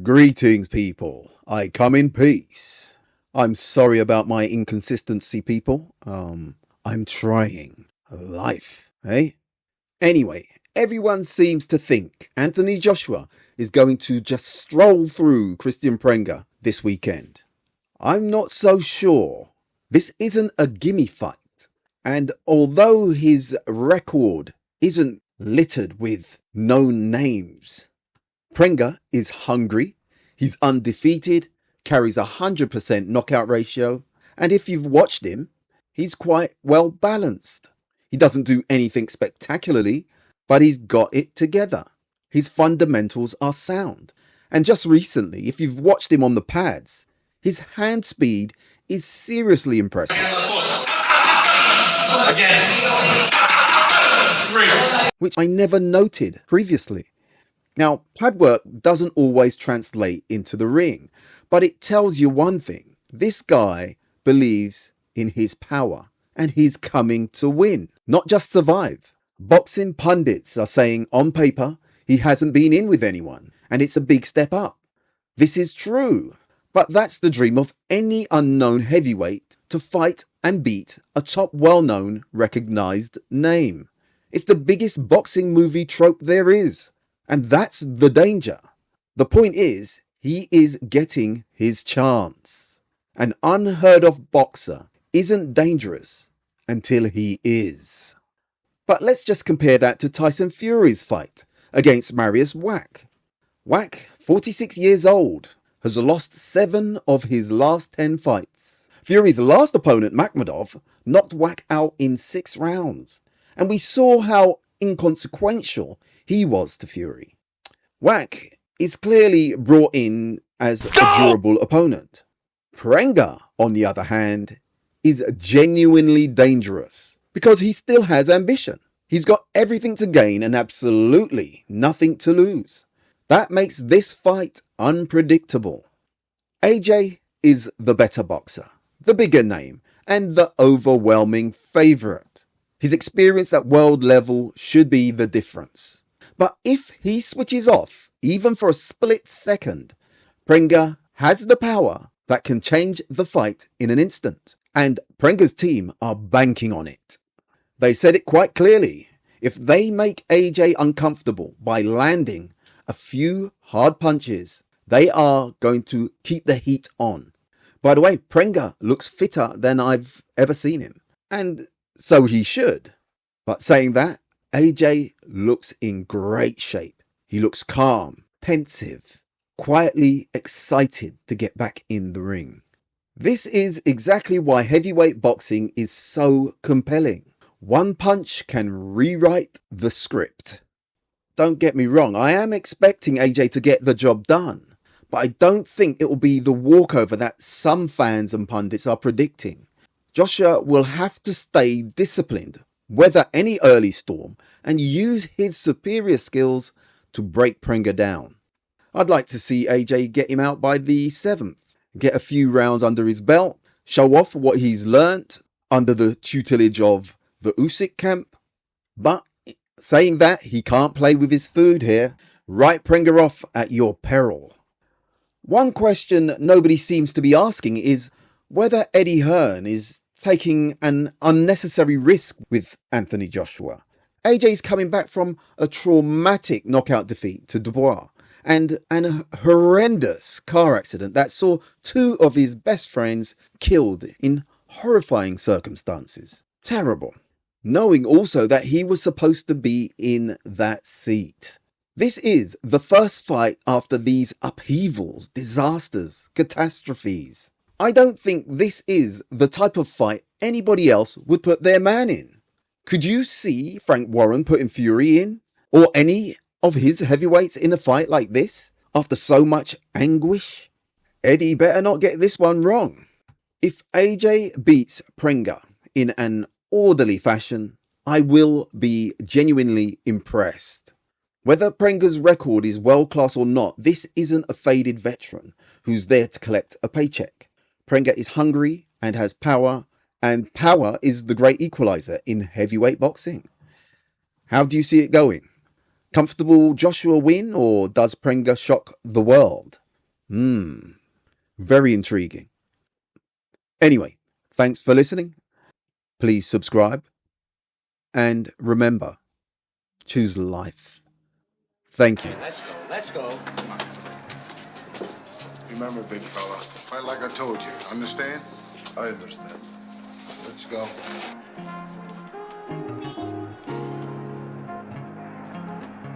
Greetings, people. I come in peace. I'm sorry about my inconsistency, people. I'm trying. Life, eh? Anyway, everyone seems to think Anthony Joshua is going to just stroll through Christian Prenga this weekend. I'm not so sure. This isn't a gimme fight. And although his record isn't littered with known names, Prenga is hungry, he's undefeated, carries 100% knockout ratio, and if you've watched him, he's quite well balanced. He doesn't do anything spectacularly, but he's got it together. His fundamentals are sound. And just recently, if you've watched him on the pads, his hand speed is seriously impressive. Again. Which I never noted previously. Now, pad work doesn't always translate into the ring, but it tells you one thing. This guy believes in his power, and he's coming to win, not just survive. Boxing pundits are saying on paper he hasn't been in with anyone, and it's a big step up. This is true, but that's the dream of any unknown heavyweight, to fight and beat a top well-known, recognized name. It's the biggest boxing movie trope there is. And that's the danger. The point is, he is getting his chance. An unheard of boxer isn't dangerous until he is. But let's just compare that to Tyson Fury's fight against Marius Wack. Wack, 46 years old, has lost 7 of his last 10 fights. Fury's last opponent, Makhmudov, knocked Wack out in 6 rounds. And we saw how inconsequential he was to Fury. Wack is clearly brought in as a durable opponent. Prenga, on the other hand, is genuinely dangerous because he still has ambition. He's got everything to gain and absolutely nothing to lose. That makes this fight unpredictable. AJ is the better boxer, the bigger name, and the overwhelming favourite. His experience at world level should be the difference. But if he switches off, even for a split second, Prenga has the power that can change the fight in an instant. And Prenga's team are banking on it. They said it quite clearly. If they make AJ uncomfortable by landing a few hard punches, they are going to keep the heat on. By the way, Prenga looks fitter than I've ever seen him. And so he should. But saying that, AJ looks in great shape. He looks calm, pensive, quietly excited to get back in the ring. This is exactly why heavyweight boxing is so compelling. One punch can rewrite the script. Don't get me wrong, I am expecting AJ to get the job done, but I don't think it will be the walkover that some fans and pundits are predicting. Joshua will have to stay disciplined, weather any early storm, and use his superior skills to break Prenga down. I'd like to see AJ get him out by the 7th, get a few rounds under his belt, show off what he's learnt under the tutelage of the Usyk camp. But saying that, he can't play with his food here. Write Prenga off at your peril. One question nobody seems to be asking is whether Eddie Hearn is taking an unnecessary risk with Anthony Joshua. AJ's coming back from a traumatic knockout defeat to Dubois and an horrendous car accident that saw 2 of his best friends killed in horrifying circumstances. Terrible. Knowing also that he was supposed to be in that seat. This is the first fight after these upheavals, disasters, catastrophes. I don't think this is the type of fight anybody else would put their man in. Could you see Frank Warren putting Fury in? Or any of his heavyweights in a fight like this after so much anguish? Eddie better not get this one wrong. If AJ beats Prenga in an orderly fashion, I will be genuinely impressed. Whether Prenga's record is world class or not, this isn't a faded veteran who's there to collect a paycheck. Prenga is hungry and has power, and power is the great equalizer in heavyweight boxing. How do you see it going? Comfortable Joshua win, or does Prenga shock the world? Very intriguing. Anyway, thanks for listening. Please subscribe. And remember, choose life. Thank you. Let's go. Come on. Remember, big fella, fight like I told you. Understand? I understand. Let's go.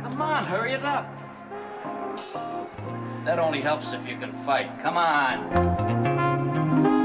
Come on, hurry it up. That only helps if you can fight. Come on.